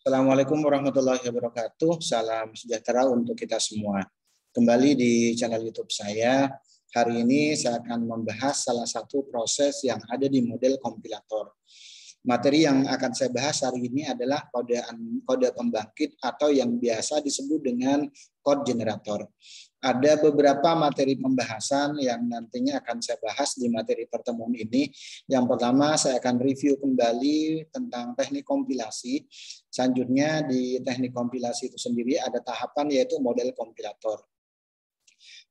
Assalamualaikum warahmatullahi wabarakatuh. Salam sejahtera untuk kita semua. Kembali di channel YouTube saya. Hari ini saya akan membahas salah satu proses yang ada di model kompilator. Materi yang akan saya bahas hari ini adalah kode pembangkit atau yang biasa disebut dengan code generator. Ada beberapa materi pembahasan yang nantinya akan saya bahas di materi pertemuan ini. Yang pertama, saya akan review kembali tentang teknik kompilasi. Selanjutnya di teknik kompilasi itu sendiri ada tahapan yaitu model kompilator.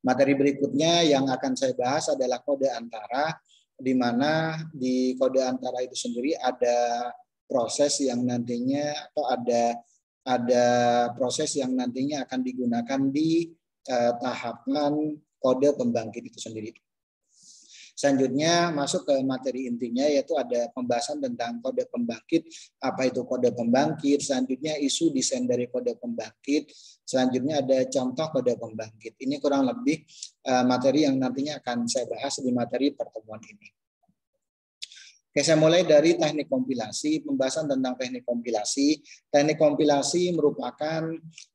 Materi berikutnya yang akan saya bahas adalah kode antara, di mana di kode antara itu sendiri ada proses yang nantinya atau ada proses yang nantinya akan digunakan di tahapan kode pembangkit itu sendiri. Selanjutnya masuk ke materi intinya yaitu ada pembahasan tentang kode pembangkit, apa itu kode pembangkit, selanjutnya isu desain dari kode pembangkit, selanjutnya ada contoh kode pembangkit. Ini kurang lebih materi yang nantinya akan saya bahas di materi pertemuan ini. Oke, saya mulai dari teknik kompilasi, pembahasan tentang teknik kompilasi. Teknik kompilasi merupakan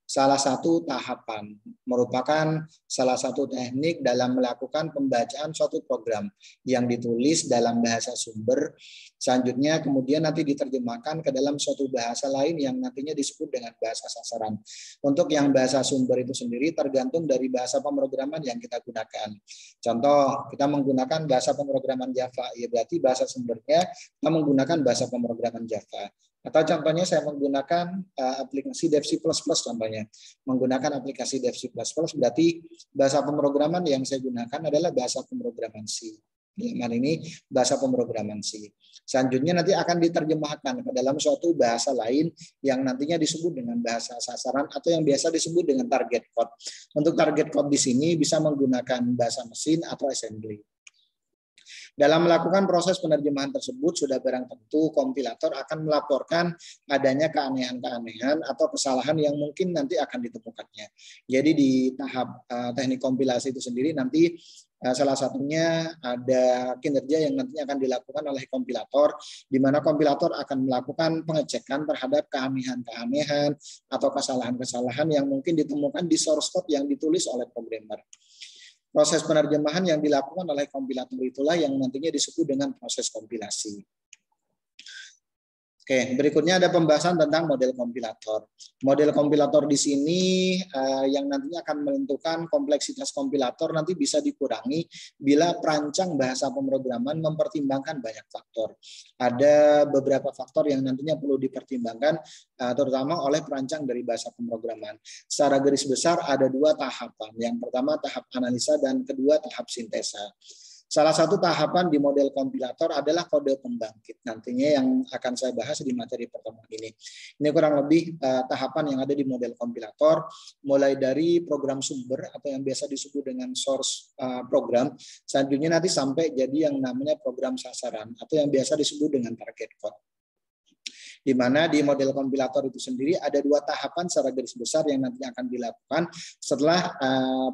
salah satu tahapan, merupakan salah satu teknik dalam melakukan pembacaan suatu program yang ditulis dalam bahasa sumber. Selanjutnya kemudian nanti diterjemahkan ke dalam suatu bahasa lain yang nantinya disebut dengan bahasa sasaran. Untuk yang bahasa sumber itu sendiri tergantung dari bahasa pemrograman yang kita gunakan. Contoh, kita menggunakan bahasa pemrograman Java, ya berarti bahasa sumbernya kita menggunakan bahasa pemrograman Java. Atau contohnya saya menggunakan aplikasi Dev C++ contohnya. Menggunakan aplikasi Dev C++ berarti bahasa pemrograman yang saya gunakan adalah bahasa pemrograman C. Dalam hal ini bahasa pemrograman C. Selanjutnya nanti akan diterjemahkan ke dalam suatu bahasa lain yang nantinya disebut dengan bahasa sasaran atau yang biasa disebut dengan target code. Untuk target code di sini bisa menggunakan bahasa mesin atau assembly. Dalam melakukan proses penerjemahan tersebut, sudah barang tentu kompilator akan melaporkan adanya keanehan-keanehan atau kesalahan yang mungkin nanti akan ditemukannya. Jadi di tahap teknik kompilasi itu sendiri nanti salah satunya ada kinerja yang nantinya akan dilakukan oleh kompilator, di mana kompilator akan melakukan pengecekan terhadap keanehan-keanehan atau kesalahan-kesalahan yang mungkin ditemukan di source code yang ditulis oleh programmer. Proses penerjemahan yang dilakukan oleh kompilator itulah yang nantinya disebut dengan proses kompilasi. Oke, berikutnya ada pembahasan tentang model kompilator. Model kompilator di sini yang nantinya akan menentukan kompleksitas kompilator nanti bisa dikurangi bila perancang bahasa pemrograman mempertimbangkan banyak faktor. Ada beberapa faktor yang nantinya perlu dipertimbangkan terutama oleh perancang dari bahasa pemrograman. Secara garis besar ada dua tahapan. Yang pertama tahap analisa dan kedua tahap sintesa. Salah satu tahapan di model kompilator adalah kode pembangkit. Nantinya yang akan saya bahas di materi pertemuan ini. Ini kurang lebih tahapan yang ada di model kompilator, mulai dari program sumber atau yang biasa disebut dengan source program, selanjutnya nanti sampai jadi yang namanya program sasaran atau yang biasa disebut dengan target code. Di mana di model kompilator itu sendiri ada dua tahapan secara garis besar yang nantinya akan dilakukan setelah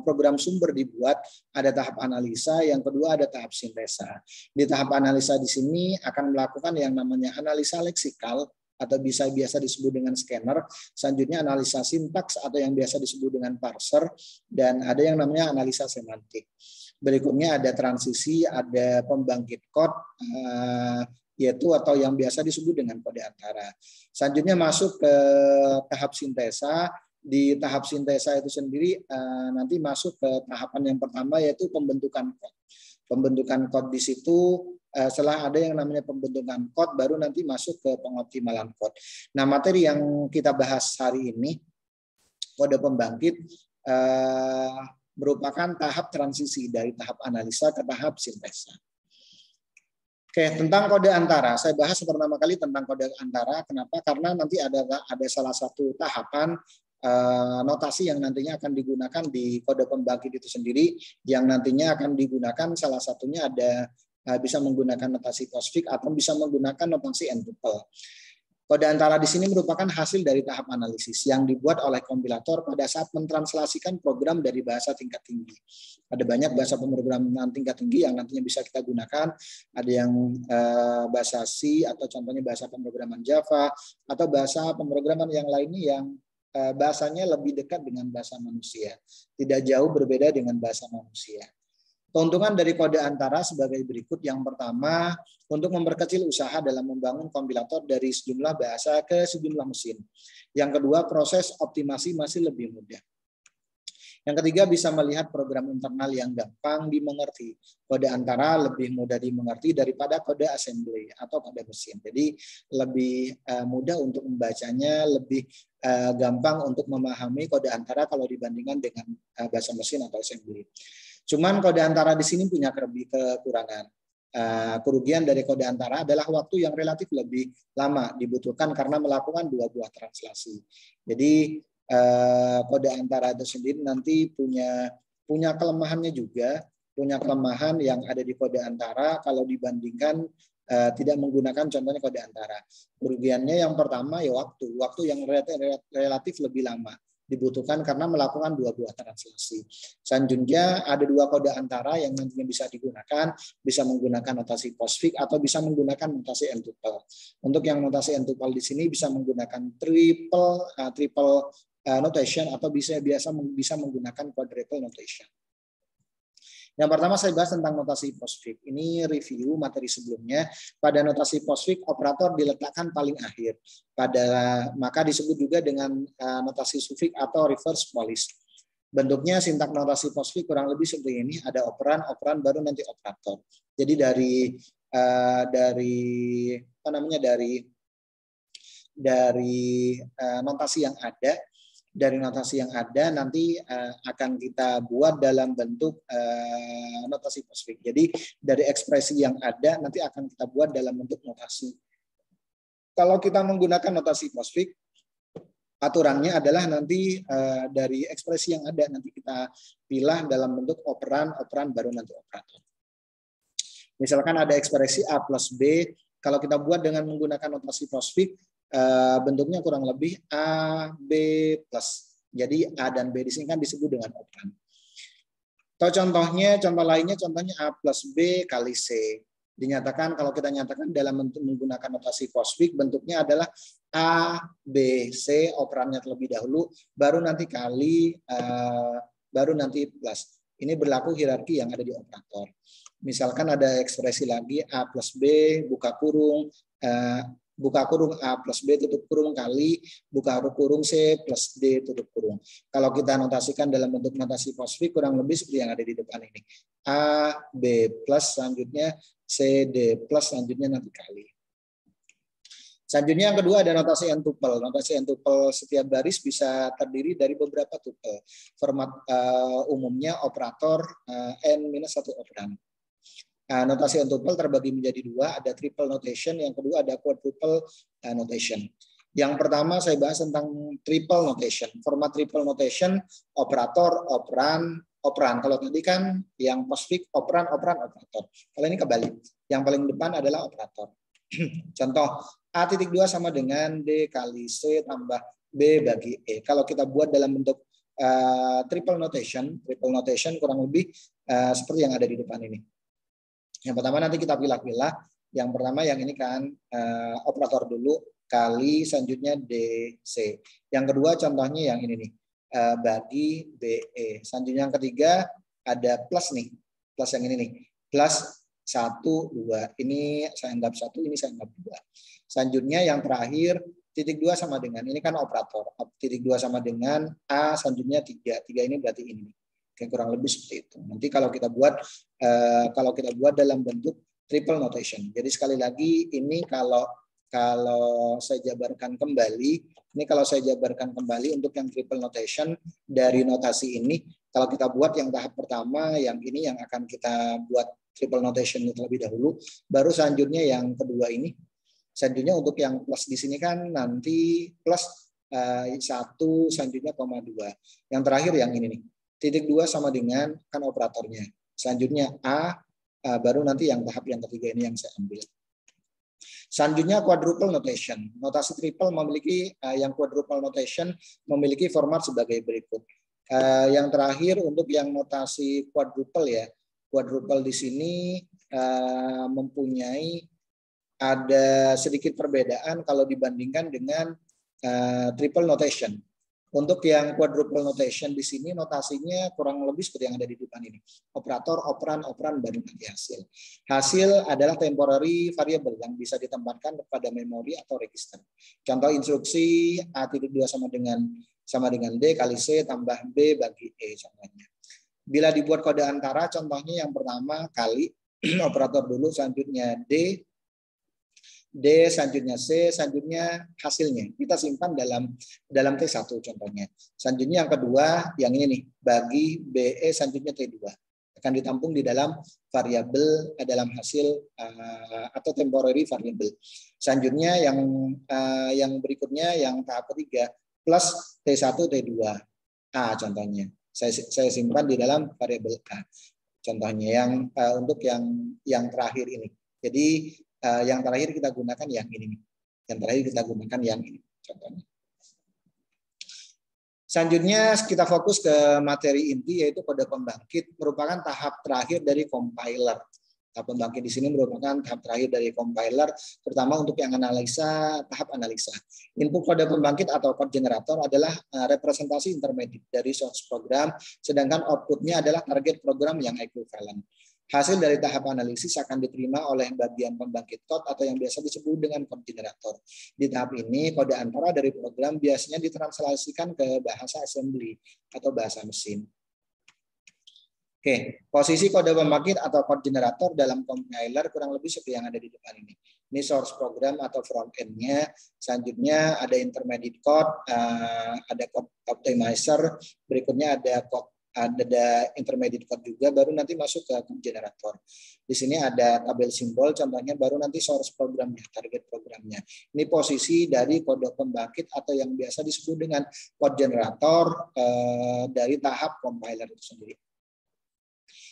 program sumber dibuat. Ada tahap analisa, yang kedua ada tahap sintesa. Di tahap analisa di sini akan melakukan yang namanya analisa leksikal atau biasa disebut dengan scanner, selanjutnya analisa sintaks atau yang biasa disebut dengan parser, dan ada yang namanya analisa semantik. Berikutnya ada transisi, ada pembangkit code, yaitu atau yang biasa disebut dengan kode antara. Selanjutnya masuk ke tahap sintesa. Di tahap sintesa itu sendiri nanti masuk ke tahapan yang pertama yaitu pembentukan code. Pembentukan code di situ setelah ada yang namanya pembentukan code baru nanti masuk ke pengoptimalan code. Nah, materi yang kita bahas hari ini kode pembangkit merupakan tahap transisi dari tahap analisa ke tahap sintesa. Oke, tentang kode antara, saya bahas pertama kali tentang kode antara. Kenapa? Karena nanti ada salah satu tahapan notasi yang nantinya akan digunakan di kode pembangkit itu sendiri, yang nantinya akan digunakan salah satunya ada bisa menggunakan notasi postfix atau bisa menggunakan notasi n-tuple. Kode antara di sini merupakan hasil dari tahap analisis yang dibuat oleh kompilator pada saat mentranslasikan program dari bahasa tingkat tinggi. Ada banyak bahasa pemrograman tingkat tinggi yang nantinya bisa kita gunakan. Ada yang bahasa C atau contohnya bahasa pemrograman Java atau bahasa pemrograman yang lainnya yang bahasanya lebih dekat dengan bahasa manusia. Tidak jauh berbeda dengan bahasa manusia. Keuntungan dari kode antara sebagai berikut. Yang pertama, untuk memperkecil usaha dalam membangun kompilator dari sejumlah bahasa ke sejumlah mesin. Yang kedua, proses optimasi masih lebih mudah. Yang ketiga, bisa melihat program internal yang gampang dimengerti. Kode antara lebih mudah dimengerti daripada kode assembly atau kode mesin. Jadi lebih mudah untuk membacanya, lebih gampang untuk memahami kode antara kalau dibandingkan dengan bahasa mesin atau assembly. Cuman kode antara di sini punya kekurangan. Kerugian dari kode antara adalah waktu yang relatif lebih lama dibutuhkan karena melakukan dua buah translasi. Jadi kode antara itu sendiri nanti punya kelemahannya juga, punya kelemahan yang ada di kode antara kalau dibandingkan tidak menggunakan contohnya kode antara. Kerugiannya yang pertama ya waktu yang relatif lebih lama dibutuhkan karena melakukan dua buah translasi. Selanjutnya ada dua kode antara yang nantinya bisa digunakan, bisa menggunakan notasi postfix atau bisa menggunakan notasi n-tuple. Untuk yang notasi n-tuple di sini bisa menggunakan triple notation atau bisa menggunakan quadruple notation. Yang pertama saya bahas tentang notasi postfix. Ini review materi sebelumnya. Pada notasi postfix operator diletakkan paling akhir. Maka disebut juga dengan notasi suffix atau reverse polish. Bentuknya sintak notasi postfix kurang lebih seperti ini. Ada operan baru nanti operator. Jadi dari notasi yang ada. Dari notasi yang ada nanti akan kita buat dalam bentuk notasi postfix. Jadi dari ekspresi yang ada nanti akan kita buat dalam bentuk notasi. Kalau kita menggunakan notasi postfix, aturannya adalah nanti dari ekspresi yang ada nanti kita pilih dalam bentuk operan baru nanti operator. Misalkan ada ekspresi A plus B, kalau kita buat dengan menggunakan notasi postfix, bentuknya kurang lebih A, B plus. Jadi A dan B di sini kan disebut dengan operan. Atau contoh lainnya A plus B kali C. Dinyatakan kalau kita nyatakan dalam bentuk menggunakan notasi postfix, bentuknya adalah A, B, C, operannya terlebih dahulu, baru nanti kali, baru nanti plus. Ini berlaku hierarki yang ada di operator. Misalkan ada ekspresi lagi A plus B, buka kurung A plus B tutup kurung kali buka kurung C plus D tutup kurung. Kalau kita notasikan dalam bentuk notasi postfix kurang lebih seperti yang ada di depan ini. A, B plus, selanjutnya C, D plus, selanjutnya nanti kali. Selanjutnya yang kedua ada notasi n-tuple. Notasi n-tuple setiap baris bisa terdiri dari beberapa tuple. Format umumnya operator n-1 operan. Notasi n-tuple terbagi menjadi dua, ada triple notation, yang kedua ada quadruple notation. Yang pertama saya bahas tentang triple notation. Format triple notation, operator, operan. Kalau tadi kan yang postfix operan, operator. Kalau ini kebalik. Yang paling depan adalah operator. Contoh, A.2 sama dengan D kali C tambah B bagi E. Kalau kita buat dalam bentuk triple notation kurang lebih seperti yang ada di depan ini. Yang pertama nanti kita pilah-pilah. Yang pertama yang ini kan operator dulu kali selanjutnya DC. Yang kedua contohnya yang ini nih bagi BE. Selanjutnya yang ketiga ada plus nih. Plus yang ini nih. Plus 1, 2. Ini saya anggap 1, ini saya anggap 2. Selanjutnya yang terakhir titik 2 sama dengan ini kan operator. Titik 2 sama dengan A, selanjutnya 3. 3 ini berarti ini. Kayak kurang lebih seperti itu. Nanti kalau kita buat dalam bentuk triple notation. Jadi sekali lagi ini kalau saya jabarkan kembali, untuk yang triple notation dari notasi ini, kalau kita buat yang tahap pertama, yang ini yang akan kita buat triple notation terlebih dahulu, baru selanjutnya yang kedua ini. Selanjutnya untuk yang plus di sini kan nanti plus 1 selanjutnya koma 2. Yang terakhir yang ini nih. Titik 2 sama dengan kan operatornya. Selanjutnya A, baru nanti yang tahap yang ketiga ini yang saya ambil. Selanjutnya quadruple notation. Notasi triple memiliki yang quadruple notation memiliki format sebagai berikut. Yang terakhir untuk yang notasi quadruple ya. Quadruple di sini mempunyai ada sedikit perbedaan kalau dibandingkan dengan triple notation. Untuk yang quadruple notation di sini notasinya kurang lebih seperti yang ada di depan ini. Operator, operan, operan baru nanti hasil. Hasil adalah temporary variable yang bisa ditempatkan pada memori atau register. Contoh instruksi A.2 sama dengan D kali C tambah B bagi E contohnya. Bila dibuat kode antara, contohnya yang pertama kali operator dulu, selanjutnya D, selanjutnya C, selanjutnya hasilnya. Kita simpan dalam T1 contohnya. Selanjutnya yang kedua, yang ini nih, bagi BE, selanjutnya T2. Akan ditampung di dalam variabel, dalam hasil atau temporary variable. Selanjutnya yang berikutnya, yang tahap ketiga, plus T1, T2. A contohnya. Saya simpan di dalam variabel A. Contohnya yang untuk yang terakhir ini. Jadi yang terakhir kita gunakan yang ini. Yang terakhir kita gunakan yang ini. Contohnya. Selanjutnya kita fokus ke materi inti yaitu kode pembangkit merupakan tahap terakhir dari compiler. Tahap pembangkit di sini merupakan tahap terakhir dari compiler, terutama untuk yang tahap analisa. Input kode pembangkit atau code generator adalah representasi intermediate dari source program, sedangkan outputnya adalah target program yang ekuivalen. Hasil dari tahap analisis akan diterima oleh bagian pembangkit code atau yang biasa disebut dengan code generator. Di tahap ini, kode antara dari program biasanya ditranslasikan ke bahasa assembly atau bahasa mesin. Oke, posisi kode pembangkit atau code generator dalam compiler kurang lebih seperti yang ada di depan ini. Ini source program atau front end-nya. Selanjutnya ada intermediate code, ada code optimizer, berikutnya ada intermediate code juga, baru nanti masuk ke code generator. Di sini ada tabel simbol, contohnya baru nanti source programnya, target programnya. Ini posisi dari kode pembangkit atau yang biasa disebut dengan code generator dari tahap compiler itu sendiri.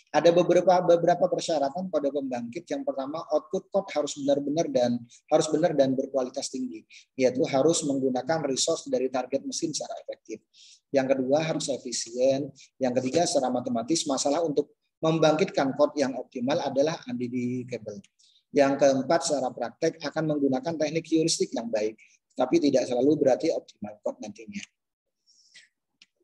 Ada beberapa persyaratan kode pembangkit. Yang pertama, output code harus benar dan berkualitas tinggi, yaitu harus menggunakan resource dari target mesin secara efektif. Yang kedua, harus efisien. Yang ketiga, secara matematis, masalah untuk membangkitkan code yang optimal adalah undedicable. Yang keempat, secara praktek akan menggunakan teknik heuristik yang baik, tapi tidak selalu berarti optimal code nantinya.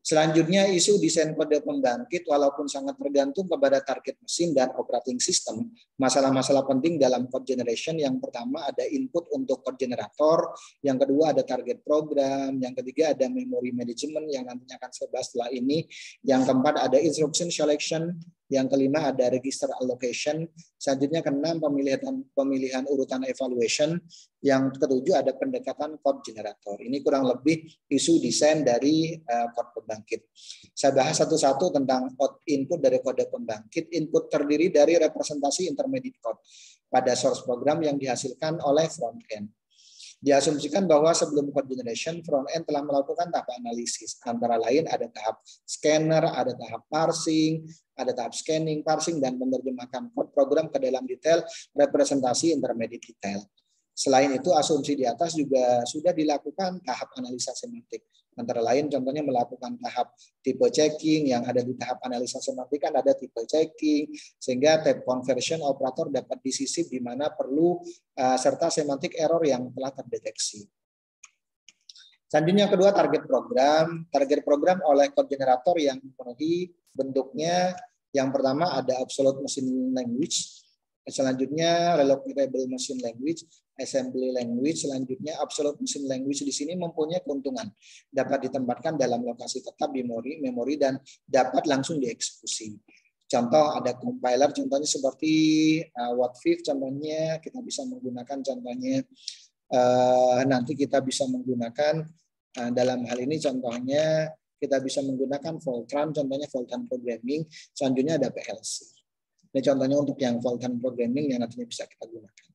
Selanjutnya, isu desain kode pembangkit walaupun sangat tergantung kepada target mesin dan operating system. Masalah-masalah penting dalam code generation, yang pertama ada input untuk code generator, yang kedua ada target program, yang ketiga ada memory management yang nantinya akan saya bahas setelah ini, yang keempat ada instruction selection, yang kelima ada register allocation, selanjutnya keenam pemilihan urutan evaluation, yang ketujuh ada pendekatan code generator. Ini kurang lebih isu desain dari code pembangkit. Saya bahas satu-satu tentang input dari kode pembangkit. Input terdiri dari representasi intermediate code pada source program yang dihasilkan oleh front end. Diasumsikan bahwa sebelum code generation, front end telah melakukan tahap analisis. Antara lain ada tahap scanner, ada tahap parsing, ada tahap scanning, parsing, dan menerjemahkan code program ke dalam detail representasi intermediate detail. Selain itu, asumsi di atas juga sudah dilakukan tahap analisa semantik. Antara lain contohnya melakukan tahap tipe checking, yang ada di tahap analisa semantik kan ada tipe checking, sehingga type conversion operator dapat disisip di mana perlu serta semantik error yang telah terdeteksi. Selanjutnya kedua, target program. Target program oleh code generator yang memenuhi bentuknya. Yang pertama ada absolute machine language. Selanjutnya relocatable machine language, assembly language. Selanjutnya absolute machine language di sini mempunyai keuntungan dapat ditempatkan dalam lokasi tetap di memori dan dapat langsung dieksekusi. Contoh ada compiler, contohnya seperti What5, contohnya kita bisa menggunakan contohnya nanti kita bisa menggunakan dalam hal ini contohnya kita bisa menggunakan Fortran, contohnya Fortran programming. Selanjutnya ada PLC. Ini contohnya untuk yang Fortran programming yang nantinya bisa kita gunakan.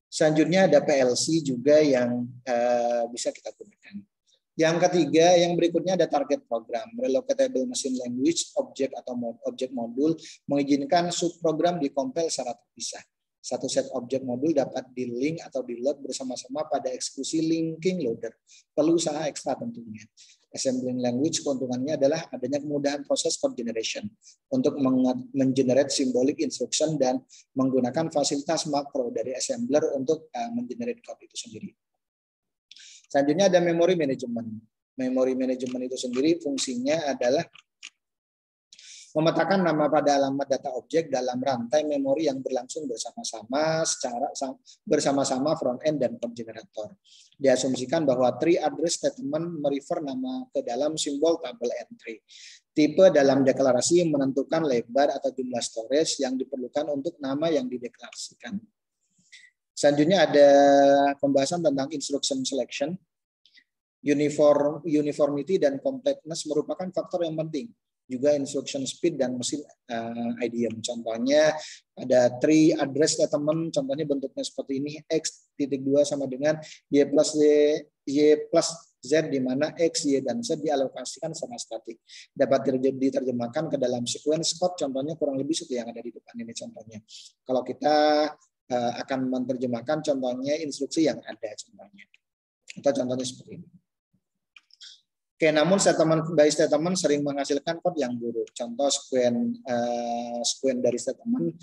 Selanjutnya ada PLC juga yang bisa kita gunakan. Yang ketiga, yang berikutnya ada target program. Relocatable machine language, objek atau objek modul mengizinkan subprogram dikompil secara terpisah. Satu set objek modul dapat di-link atau di-load bersama-sama pada eksekusi linking loader. Perlu usaha ekstra tentunya. Assembling language keuntungannya adalah adanya kemudahan proses code generation untuk mengenerate symbolic instruction dan menggunakan fasilitas makro dari assembler untuk mengenerate code itu sendiri. Selanjutnya ada memory management. Memory management itu sendiri fungsinya adalah memetakan nama pada alamat data objek dalam rantai memori yang berlangsung bersama-sama front-end dan code generator. Diasumsikan bahwa tree address statement merefer nama ke dalam simbol tabel entry. Tipe dalam deklarasi menentukan lebar atau jumlah storage yang diperlukan untuk nama yang dideklarasikan. Selanjutnya ada pembahasan tentang instruction selection. Uniformity dan completeness merupakan faktor yang penting. Juga instruction speed dan mesin IDM. Contohnya ada tree address statement, contohnya bentuknya seperti ini, X.2 sama dengan Y plus Z, di mana X, Y, dan Z dialokasikan secara statik. Dapat diterjemahkan ke dalam sequence code, contohnya kurang lebih seperti yang ada di depan ini contohnya. Kalau kita akan menerjemahkan contohnya instruksi yang ada contohnya. Atau contohnya seperti ini. Oke, namun statement by statement sering menghasilkan code yang buruk. Contoh sequence dari statement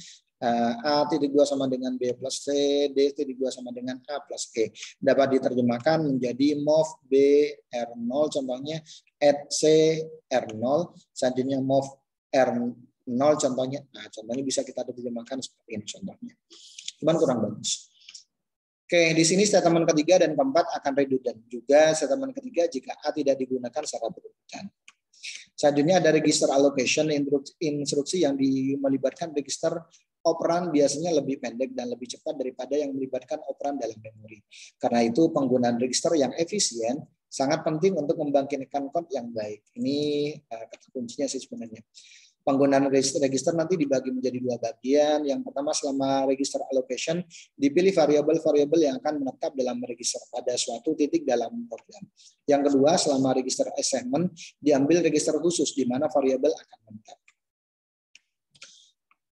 A.2 sama dengan B plus C, D.2 sama dengan A plus E. Dapat diterjemahkan menjadi move B R0, contohnya add C R0, selanjutnya move R0, contohnya. Nah, contohnya bisa kita terjemahkan seperti ini contohnya. Cuman kurang bagus. Oke, di sini statement ketiga dan keempat akan redundant. Juga statement ketiga jika A tidak digunakan secara berurutan. Selanjutnya ada register allocation, instruksi yang melibatkan register operan biasanya lebih pendek dan lebih cepat daripada yang melibatkan operan dalam memori. Karena itu penggunaan register yang efisien sangat penting untuk membangkitkan code yang baik. Ini kata kuncinya sih sebenarnya. Penggunaan register nanti dibagi menjadi dua bagian. Yang pertama, selama register allocation, dipilih variabel-variabel yang akan menetap dalam register pada suatu titik dalam program. Yang kedua, selama register assignment, diambil register khusus di mana variabel akan menetap.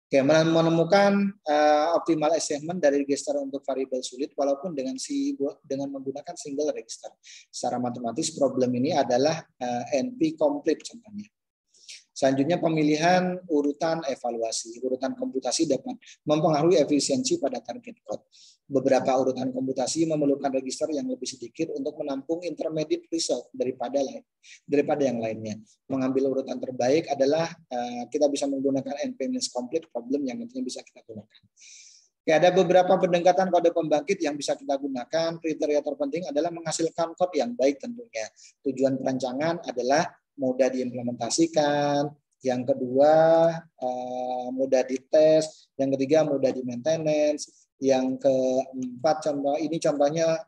Oke, menemukan optimal assignment dari register untuk variabel sulit, walaupun dengan menggunakan single register. Secara matematis, problem ini adalah NP complete contohnya. Selanjutnya pemilihan urutan evaluasi. Urutan komputasi dapat mempengaruhi efisiensi pada target code. Beberapa urutan komputasi memerlukan register yang lebih sedikit untuk menampung intermediate result daripada yang lainnya. Mengambil urutan terbaik adalah kita bisa menggunakan NP-complete problem yang nantinya bisa kita gunakan. Oke, ada beberapa pendekatan kode pembangkit yang bisa kita gunakan. Kriteria terpenting adalah menghasilkan code yang baik tentunya. Tujuan perancangan adalah mudah diimplementasikan, yang kedua mudah dites, yang ketiga mudah di maintenance, yang keempat contohnya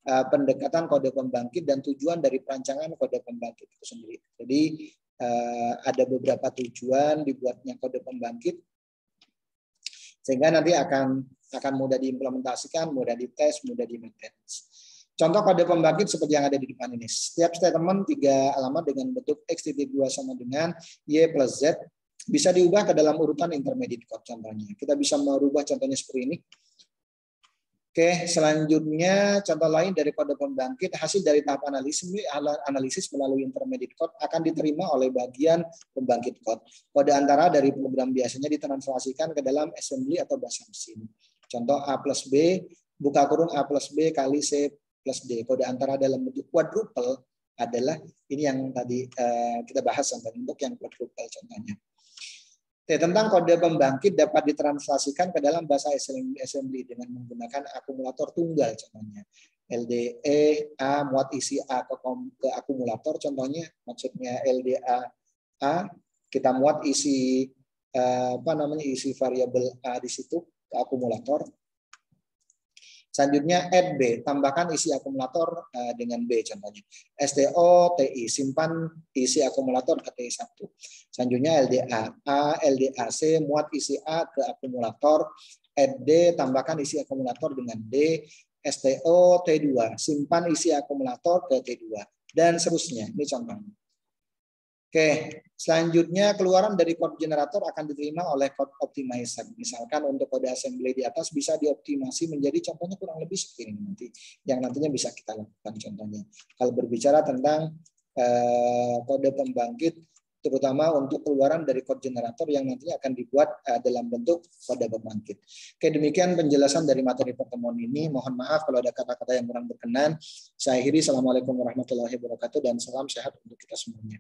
pendekatan kode pembangkit dan tujuan dari perancangan kode pembangkit itu sendiri. Jadi ada beberapa tujuan dibuatnya kode pembangkit sehingga nanti akan mudah diimplementasikan, mudah dites, mudah di maintenance. Contoh kode pembangkit seperti yang ada di depan ini. Setiap statement 3 alamat dengan bentuk X.2 sama dengan Y plus Z bisa diubah ke dalam urutan intermediate code contohnya. Kita bisa merubah contohnya seperti ini. Oke, selanjutnya contoh lain dari kode pembangkit, hasil dari tahap analisis melalui intermediate code akan diterima oleh bagian pembangkit code. Kode antara dari program biasanya ditranslasikan ke dalam assembly atau bahasa mesin. Contoh A plus B, buka kurung A plus B kali C plus D. Kode antara dalam bentuk quadruple adalah ini yang tadi kita bahas sampai bentuk yang quadruple contohnya. Tentang kode pembangkit dapat ditranslasikan ke dalam bahasa assembly dengan menggunakan akumulator tunggal contohnya. LDE A muat isi A ke akumulator contohnya, maksudnya LDA A kita muat isi isi variabel A di situ ke akumulator. Selanjutnya add B, tambahkan isi akumulator dengan B contohnya. STO TI, simpan isi akumulator ke TI1. Selanjutnya LDA A, LDA C, muat isi A ke akumulator. Add D, tambahkan isi akumulator dengan D. STO T2, simpan isi akumulator ke T2. Dan seterusnya, ini contohnya. Oke, selanjutnya keluaran dari code generator akan diterima oleh code optimizer. Misalkan untuk kode assembly di atas bisa dioptimasi menjadi contohnya kurang lebih seperti ini nanti, yang nantinya bisa kita lakukan contohnya. Kalau berbicara tentang kode pembangkit, terutama untuk keluaran dari code generator yang nantinya akan dibuat dalam bentuk kode pembangkit. Oke, demikian penjelasan dari materi pertemuan ini. Mohon maaf kalau ada kata-kata yang kurang berkenan. Saya akhiri. Assalamualaikum warahmatullahi wabarakatuh dan salam sehat untuk kita semuanya.